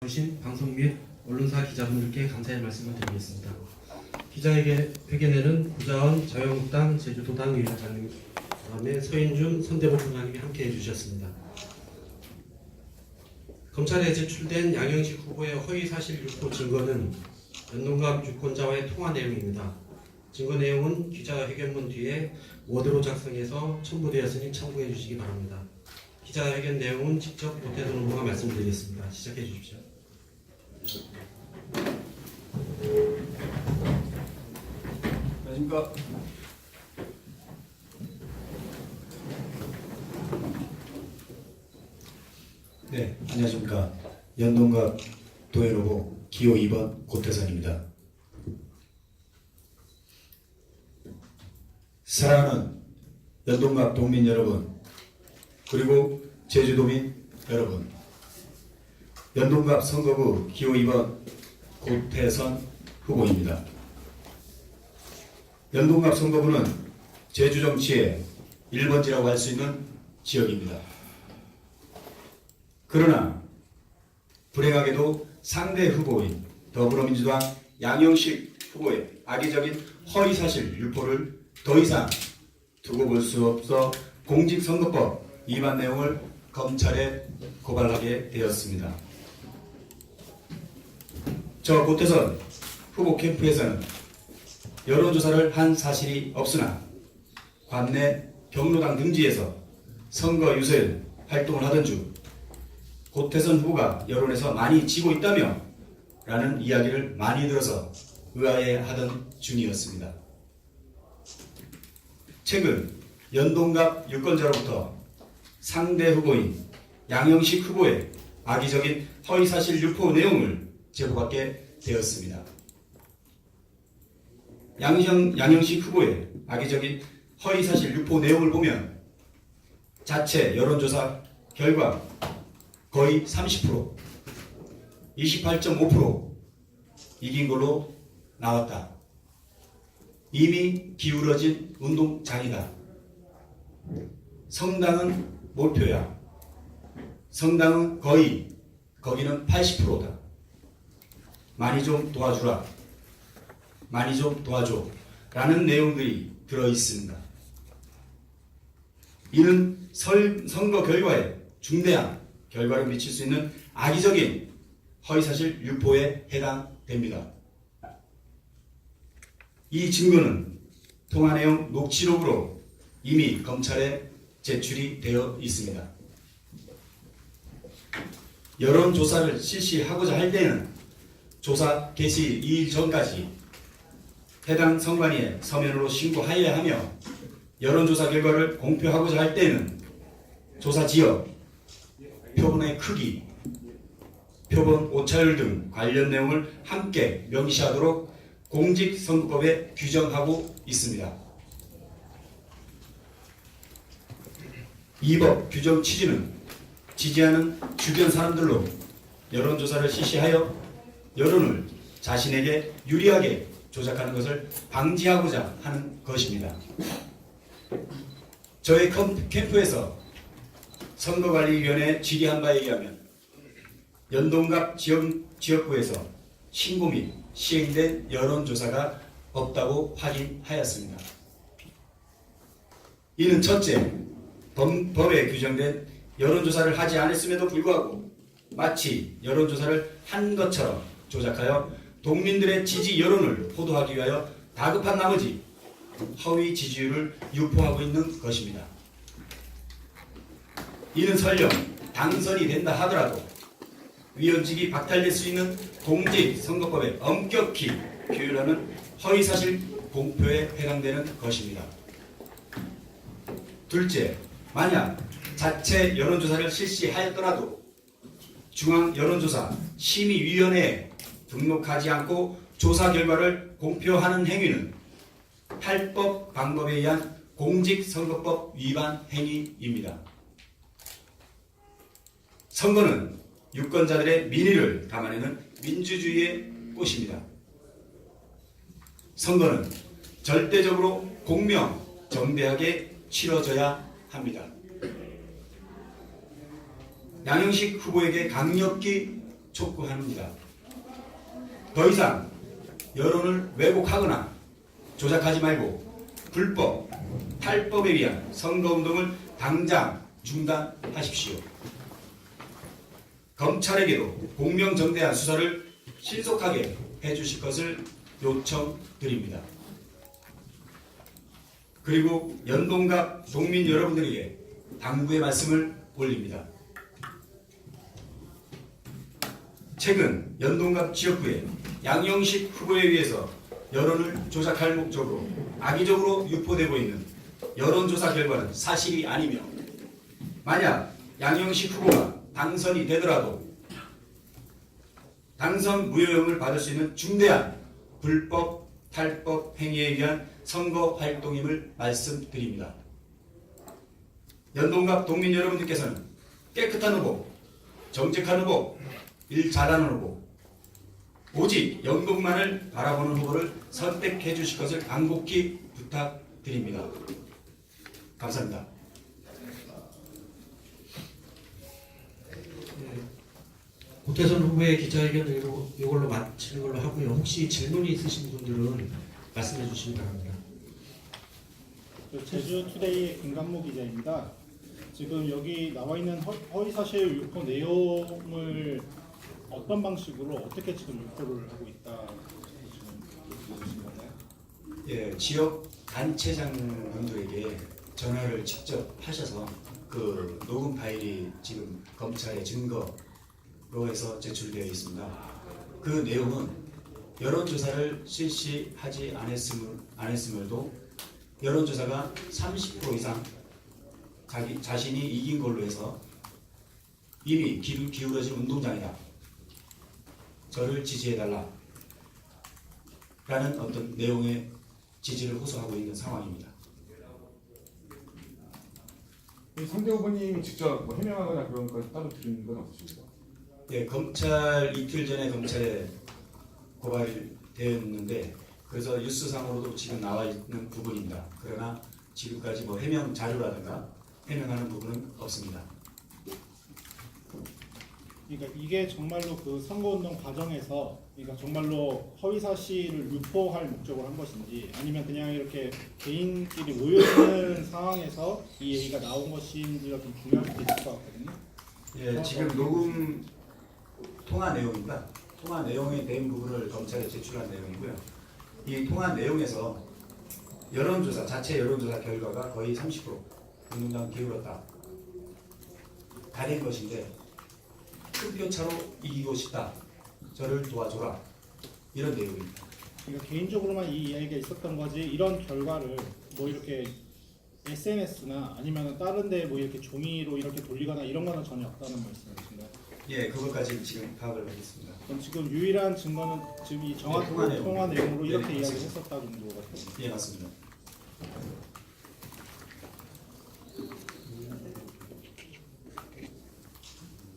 오신 방송 및 언론사 기자분들께 감사의 말씀을 드리겠습니다. 기자회견에는 구자원 자유한국당 제주도당 위원장님, 그다음에 서인준 선대본 부장님이 함께해 주셨습니다. 검찰에 제출된 양형식 후보의 허위사실 유포 증거는 연동갑 유권자와의 통화 내용입니다. 증거 내용은 기자회견문 뒤에 워드로 작성해서 첨부되었으니 참고해 주시기 바랍니다. 기자회견 내용은 직접 오태돈 후보가 말씀드리겠습니다. 시작해 주십시오. 안녕하십니까. 네, 안녕하십니까. 연동갑 도의로보 기호 2번 고태선입니다. 사랑하는 연동갑 동민 여러분, 그리고 제주도민 여러분, 연동갑 선거구 기호 2번 고태선 후보입니다. 연동갑 선거구는 제주 정치의 1번지라고 할 수 있는 지역입니다. 그러나 불행하게도 상대 후보인 더불어민주당 양형식 후보의 악의적인 허위사실 유포를 더 이상 두고 볼 수 없어 공직선거법 위반 내용을 검찰에 고발하게 되었습니다. 저 고태선 후보 캠프에서는 여론조사를 한 사실이 없으나 관내 경로당 등지에서 선거 유세 활동을 하던 중 고태선 후보가 여론에서 많이 지고 있다며 라는 이야기를 많이 들어서 의아해하던 중이었습니다. 최근 연동갑 유권자로부터 상대 후보인 양형식 후보의 악의적인 허위사실 유포 내용을 제보받게 되었습니다. 양형식 후보의 악의적인 허위사실 유포 내용을 보면 자체 여론조사 결과 거의 30%, 28.5% 이긴 걸로 나왔다. 이미 기울어진 운동장이다. 성당은 몰표야. 성당은 거의, 거기는 80%다. 많이 좀 도와주라. 많이 좀 도와줘. 라는 내용들이 들어있습니다. 이는 선거 결과에 중대한 결과를 미칠 수 있는 악의적인 허위사실 유포에 해당됩니다. 이 증거는 통화 내용 녹취록으로 이미 검찰에 제출이 되어 있습니다. 여론조사를 실시하고자 할 때는 조사 개시 2일 전까지 해당 선관위에 서면으로 신고하여야 하며 여론조사 결과를 공표하고자 할 때는 조사 지역, 표본의 크기, 표본 오차율 등 관련 내용을 함께 명시하도록 공직선거법에 규정하고 있습니다. 이 법 규정 취지는 지지하는 주변 사람들로 여론조사를 실시하여 여론을 자신에게 유리하게 조작하는 것을 방지하고자 하는 것입니다. 저희 캠프에서 선거관리위원회에 질의한 바에 의하면 연동갑 지역구에서 신고 및 시행된 여론조사가 없다고 확인하였습니다. 이는 첫째, 법에 규정된 여론조사를 하지 않았음에도 불구하고 마치 여론조사를 한 것처럼 조작하여 동민들의 지지 여론을 호도하기 위하여 다급한 나머지 허위 지지율을 유포하고 있는 것입니다. 이는 설령 당선이 된다 하더라도 위원직이 박탈될 수 있는 공직선거법에 엄격히 규율하는 허위사실 공표에 해당되는 것입니다. 둘째, 만약 자체 여론조사를 실시하였더라도 중앙여론조사 심의위원회에 등록하지 않고 조사 결과를 공표하는 행위는 탈법 방법에 의한 공직선거법 위반 행위입니다. 선거는 유권자들의 민의를 담아내는 민주주의의 꽃입니다. 선거는 절대적으로 공명, 정대하게 치러져야 합니다. 양형식 후보에게 강력히 촉구합니다. 더 이상 여론을 왜곡하거나 조작하지 말고 불법, 탈법에 의한 선거운동을 당장 중단하십시오. 검찰에게도 공명정대한 수사를 신속하게 해주실 것을 요청드립니다. 그리고 연동갑 동민 여러분들에게 당부의 말씀을 올립니다. 최근 연동갑 지역구에 양영식 후보에 의해서 여론을 조작할 목적으로 악의적으로 유포되고 있는 여론조사 결과는 사실이 아니며, 만약 양영식 후보가 당선이 되더라도 당선 무효형을 받을 수 있는 중대한 불법, 탈법 행위에 의한 선거 활동임을 말씀드립니다. 연동갑 동민 여러분들께서는 깨끗한 후보, 정직한 후보, 일 잘하는 후보, 오직 연동만을 바라보는 후보를 선택해 주실 것을 간곡히 부탁드립니다. 감사합니다. 고태선 후보의 기자회견을 이걸로 마치는 걸로 하고요. 혹시 질문이 있으신 분들은 말씀해 주시기 바랍니다. 제주투데이의 김관모 기자입니다. 지금 여기 나와 있는 허위사실 유포 내용을 어떤 방식으로 어떻게 지금 유포를 하고 있다 지금 보신 건가요? 예, 지역 단체장분들에게 전화를 직접 하셔서 그 녹음 파일이 지금 검찰의 증거로 해서 제출되어 있습니다. 그 내용은 여론조사를 실시하지 않았음에도 여론조사가 30% 이상 자신이 이긴 걸로 해서 이미 기울어진 운동장이다, 저를 지지해달라 라는 어떤 내용의 지지를 호소하고 있는 상황입니다. 상대 후보님이 직접 뭐 해명하거나 그런 걸 따로 들은 건 없으십니까? 예, 이틀 전에 검찰에 고발되었는데, 그래서 뉴스상으로도 지금 나와 있는 부분입니다. 그러나 지금까지 뭐 해명 자료라든가 해명하는 부분은 없습니다. 그러니까 이게 정말로 그 선거운동 과정에서 그러니까 정말로 허위사실을 유포할 목적으로 한 것인지, 아니면 그냥 이렇게 개인끼리 모여있는 상황에서 이 얘기가 나온 것인지가 좀 중요할 수도 있을 것 같거든요. 예, 지금 녹음 통화 내용입니다. 통화 내용에 대한 부분을 검찰에 제출한 내용이고요. 이 통화 내용에서 자체 여론조사 결과가 거의 30% 운동장 기울었다, 다 된 것인데 큰 표차로 이기고 싶다, 저를 도와줘라, 이런 내용입니다. 그러니까 개인적으로만 이 이야기가 있었던 거지, 이런 결과를 뭐 이렇게 SNS나 아니면 다른 데 뭐 이렇게 종이로 이렇게 돌리거나 이런 거는 전혀 없다는 말씀이신가요? 예, 그것까지 지금 파악을 하겠습니다. 그럼 지금 유일한 증거는 지금 이 정확한 통화 내용으로 네, 이렇게 맞습니다. 이야기를 했었다 정도 같아요. 예, 맞습니다.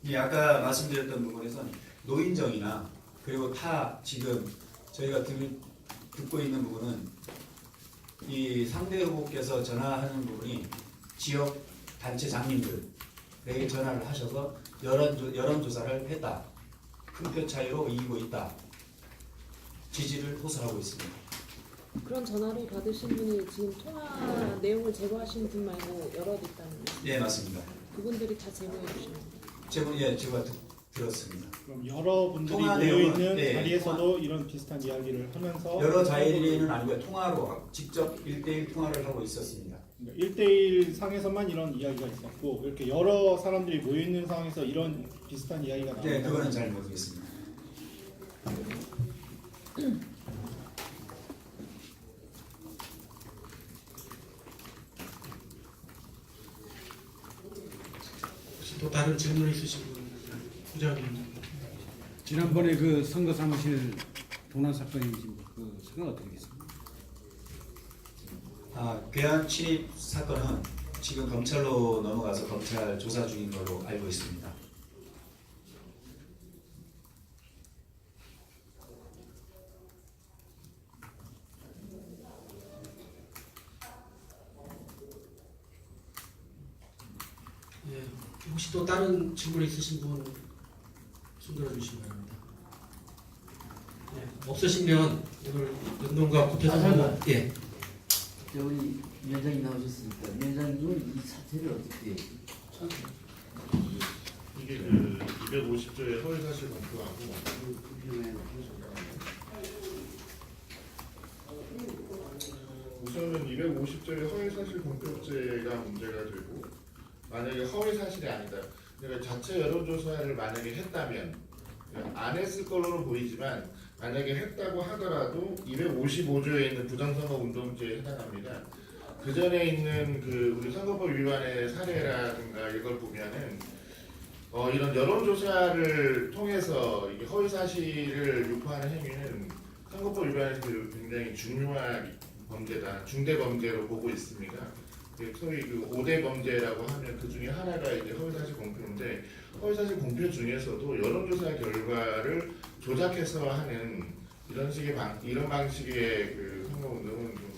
예, 아까 말씀드렸던 부분에서 노인정이나 그리고 지금 저희가 듣고 있는 부분은 이 상대 후보께서 전화하는 부분이 지역 단체장님들에게 전화를 하셔서 여론조사를 했다, 큰 표 차이로 이기고 있다, 지지를 호소하고 있습니다. 그런 전화를 받으신 분이 지금 통화 내용을 제보하신 분 말고 여러 있다는 거예요? 예, 맞습니다. 그분들이 다 제보해 주시는 거예요? 예, 제가 들었습니다. 그럼 여러분들이 통화 모여있는 내용은, 자리에서도 이런 비슷한 이야기를 하면서 여러 자리는 아니고요, 통화로 직접 1대1 통화를 하고 있었습니다. 1대1 상에서만 이런 이야기가 있었고, 이렇게 여러 사람들이 모여있는 상황에서 이런 비슷한 이야기가 나온다. 네, 그거는 잘 모르겠습니다. 혹시 또 다른 질문 있으신 분? 부장님. 지난번에 그 선거 사무실 도난 사건이 그 사건 어떻게 됐습니까? 괴한 침입 사건은 지금 검찰로 넘어가서 검찰 조사 중인 걸로 알고 있습니다. 예, 혹시 또 다른 질문 있으신 분? 손들어 주시기 바랍니다. 네, 없으시면 오늘 연동과 구태선 예. 우리 위원장님 나오셨으니까 위원장님은 이 사태를 어떻게 이게 그 250조의 허위사실 공표하고 우선은 250조의 허위사실 공표죄가 문제가 되고 만약에 허위사실이 아니다. 그러니까 자체 여론조사를 만약에 했다면 안 했을 걸로는 보이지만 만약에 했다고 하더라도 255조에 있는 부정선거 운동죄에 해당합니다. 그 전에 있는 그 우리 선거법 위반의 사례라든가 이걸 보면은 이런 여론조사를 통해서 이게 허위사실을 유포하는 행위는 선거법 위반에서 굉장히 중요한 범죄다, 중대 범죄로 보고 있습니다. 소위 그 5대 범죄라고 하면 그 중에 하나가 이제 허위사실 공표인데 허위사실 공표 중에서도 여론조사 결과를 조작해서 하는 이런 방식의 그 선거운동은 좀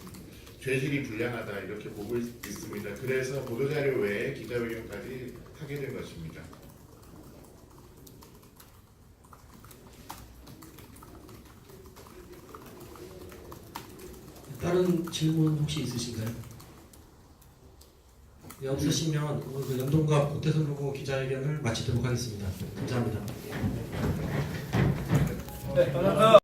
죄질이 불량하다 이렇게 보고 있습니다. 그래서 보도자료 외에 기자회견까지 하게 된 것입니다. 다른 질문 혹시 있으신가요? 네, 없으시면 오늘 그 연동과 고태선 후보 기자회견을 마치도록 하겠습니다. 감사합니다.